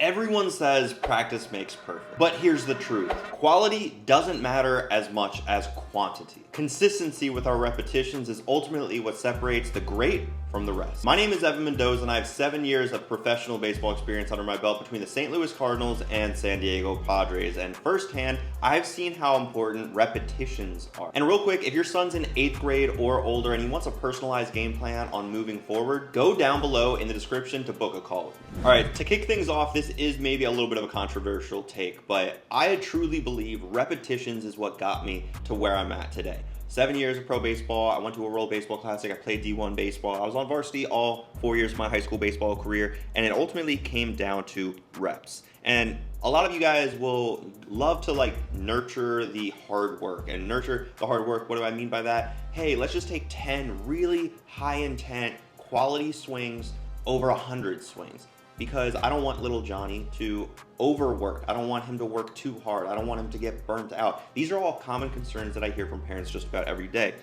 Everyone says practice makes perfect, but here's the truth. Quality doesn't matter as much as quantity. Consistency with our repetitions is ultimately what separates the great from the rest. My name is Evan Mendoza and I have 7 years of professional baseball experience under my belt between the St. Louis Cardinals and San Diego Padres, and firsthand, I've seen how important repetitions are. And real quick, if your son's in 8th grade or older and he wants a personalized game plan on moving forward, go down below in the description to book a call with me. All right, to kick things off, this is maybe a little bit of a controversial take, but I truly believe repetitions is what got me to where I'm at today. 7 years of pro baseball. I went to a World Baseball Classic. I played D1 baseball. I was on varsity all 4 years of my high school baseball career, and it ultimately came down to reps. And a lot of you guys will love to nurture the hard work. And nurture the hard work, what do I mean by that? Hey, let's just take 10 really high intent quality swings over 100 swings. Because I don't want little Johnny to overwork. I don't want him to work too hard. I don't want him to get burnt out. These are all common concerns that I hear from parents just about every day.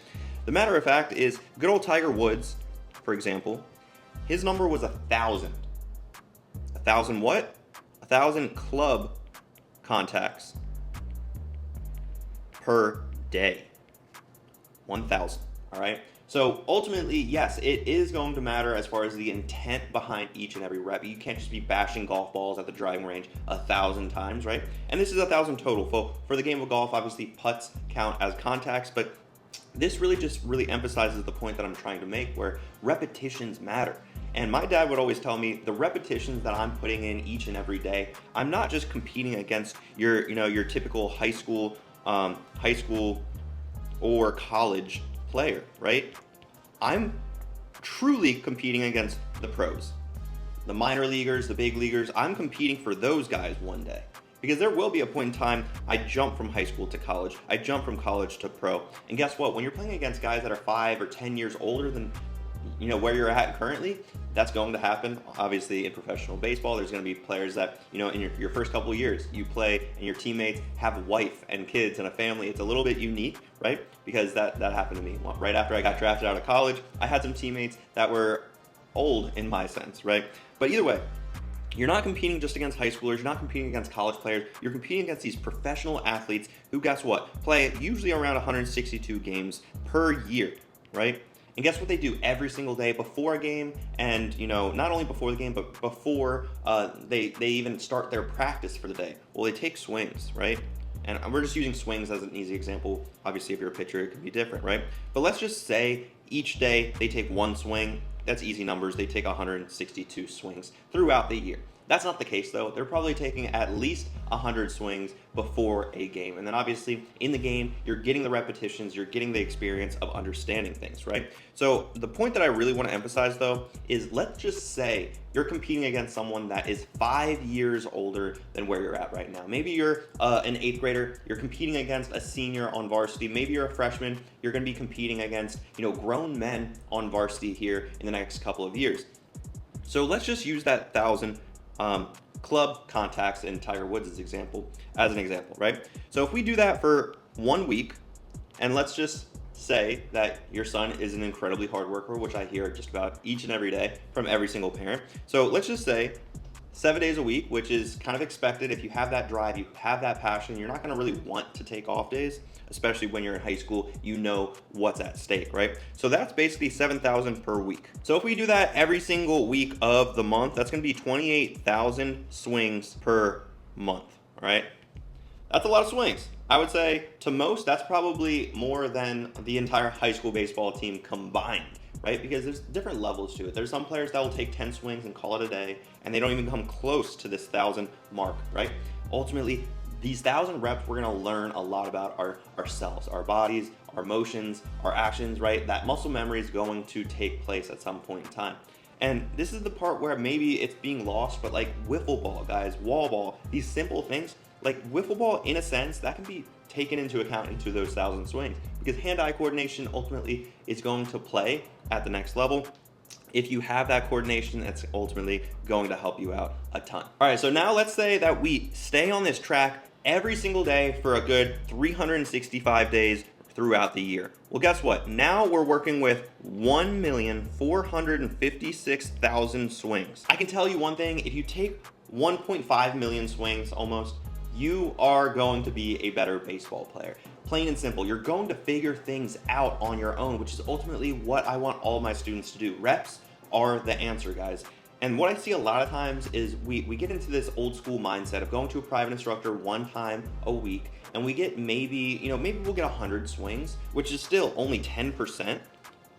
The matter of fact is, good old Tiger Woods, for example, his number was 1,000. 1,000 what? 1,000 club contacts per day. 1,000, all right? So ultimately, yes, it is going to matter as far as the intent behind each and every rep. You can't just be bashing golf balls at the driving range 1,000 times, right? And this is 1,000 total. For the game of golf, obviously putts count as contacts, but this really emphasizes the point that I'm trying to make, where repetitions matter. And my dad would always tell me the repetitions that I'm putting in each and every day, I'm not just competing against your typical high school or college player, right? I'm truly competing against the pros, the minor leaguers, the big leaguers. I'm competing for those guys one day, because there will be a point in time I jump from high school to college, I jump from college to pro, and guess what? When you're playing against guys that are 5 or 10 years older than where you're at currently, that's going to happen. Obviously, in professional baseball, there's going to be players that, in your first couple of years, you play and your teammates have a wife and kids and a family. It's a little bit unique, right? Because that happened to me. Right after I got drafted out of college, I had some teammates that were old in my sense, right? But either way, you're not competing just against high schoolers, you're not competing against college players, you're competing against these professional athletes who, guess what, play usually around 162 games per year, right? And guess what they do every single day before a game, and not only before the game, but before they even start their practice for the day? Well, they take swings, right? And we're just using swings as an easy example. Obviously, if you're a pitcher, it could be different, right? But let's just say each day they take one swing. That's easy numbers. They take 162 swings throughout the year. That's not the case, though. They're probably taking at least 100 swings before a game. And then obviously in the game, you're getting the repetitions, you're getting the experience of understanding things, right? So the point that I really want to emphasize, though, is let's just say you're competing against someone that is 5 years older than where you're at right now. Maybe you're an 8th grader, you're competing against a senior on varsity. Maybe you're a freshman, you're going to be competing against, grown men on varsity here in the next couple of years. So let's just use that 1,000 club contacts in Tiger Woods' example as an example, right? So if we do that for 1 week, and let's just say that your son is an incredibly hard worker, which I hear just about each and every day from every single parent. So let's just say 7 days a week, which is kind of expected. If you have that drive, you have that passion, you're not going to really want to take off days, especially when you're in high school, what's at stake, right? So that's basically 7,000 per week. So if we do that every single week of the month, that's going to be 28,000 swings per month, all right? That's a lot of swings. I would say to most, that's probably more than the entire high school baseball team combined, right? Because there's different levels to it. There's some players that will take 10 swings and call it a day, and they don't even come close to this 1,000 mark, right? Ultimately, these 1,000 reps, we're going to learn a lot about ourselves, our bodies, our emotions, our actions, right? That muscle memory is going to take place at some point in time. And this is the part where maybe it's being lost, but like wiffle ball, guys, wall ball, these simple things, like wiffle ball, in a sense, that can be taken into account into those 1,000 swings, because hand-eye coordination ultimately is going to play at the next level. If you have that coordination, that's ultimately going to help you out a ton. All right, so now let's say that we stay on this track every single day for a good 365 days throughout the year. Well, guess what? Now we're working with 1,456,000 swings. I can tell you one thing, if you take 1.5 million swings almost, you are going to be a better baseball player. Plain and simple, you're going to figure things out on your own, which is ultimately what I want all my students to do. Reps are the answer, guys. And what I see a lot of times is we get into this old school mindset of going to a private instructor one time a week, and we get maybe we'll get 100 swings, which is still only 10%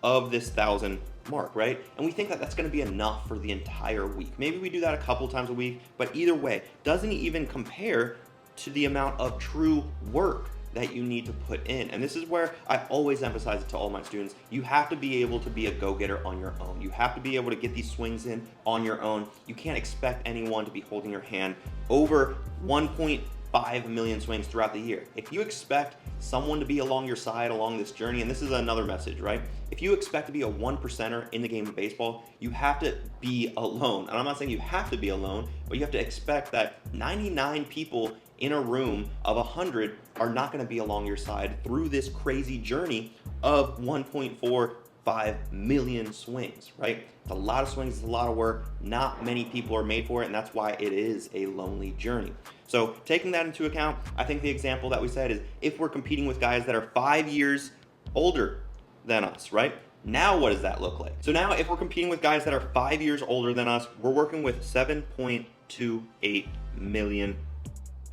of this 1,000 mark, right? And we think that that's going to be enough for the entire week. Maybe we do that a couple times a week, but either way, doesn't even compare to the amount of true work that you need to put in. And this is where I always emphasize it to all my students. You have to be able to be a go-getter on your own. You have to be able to get these swings in on your own. You can't expect anyone to be holding your hand over 1.5 million swings throughout the year. If you expect someone to be along your side along this journey, and this is another message, right? If you expect to be a 1%er in the game of baseball, you have to be alone. And I'm not saying you have to be alone, but you have to expect that 99 people in a room of 100 are not going to be along your side through this crazy journey of 1.45 million swings, right? It's a lot of swings, it's a lot of work. Not many people are made for it, and that's why it is a lonely journey. So taking that into account, I think the example that we said is if we're competing with guys that are 5 years older than us, right? Now what does that look like? So now if we're competing with guys that are 5 years older than us, we're working with 7.28 million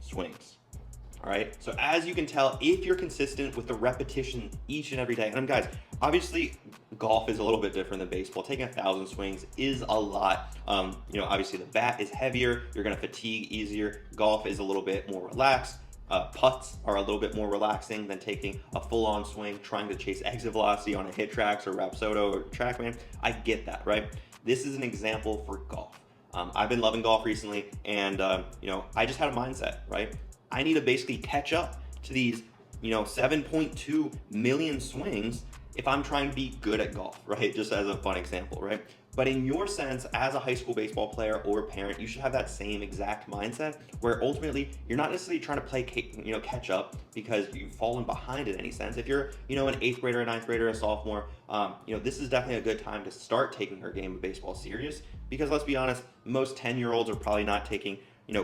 swings. All right. So as you can tell, if you're consistent with the repetition each and every day, and guys, obviously golf is a little bit different than baseball. Taking 1,000 swings is a lot. Obviously the bat is heavier. You're going to fatigue easier. Golf is a little bit more relaxed. Putts are a little bit more relaxing than taking a full-on swing, trying to chase exit velocity on a hit tracks or Rapsodo or TrackMan. I get that, right? This is an example for golf. I've been loving golf recently, and I just had a mindset, right? I need to basically catch up to these 7.2 million swings if I'm trying to be good at golf, right? Just as a fun example, right? But in your sense, as a high school baseball player or parent, you should have that same exact mindset where ultimately you're not necessarily trying to play, catch up because you've fallen behind in any sense. If you're, an 8th grader, a 9th grader, a sophomore, this is definitely a good time to start taking your game of baseball serious because let's be honest, most 10-year-olds are probably not taking,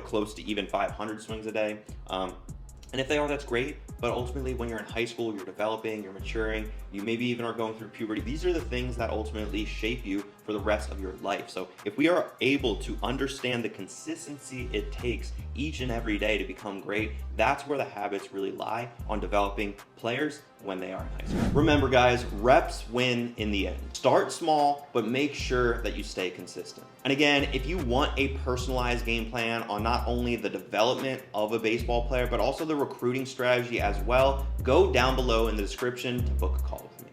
close to even 500 swings a day. And if they are, that's great. But ultimately, when you're in high school, you're developing, you're maturing, you maybe even are going through puberty. These are the things that ultimately shape you for the rest of your life. So if we are able to understand the consistency it takes each and every day to become great, that's where the habits really lie on developing players when they are in high school. Remember, guys, reps win in the end. Start small, but make sure that you stay consistent. And again, if you want a personalized game plan on not only the development of a baseball player, but also the recruiting strategy as well, go down below in the description to book a call with me.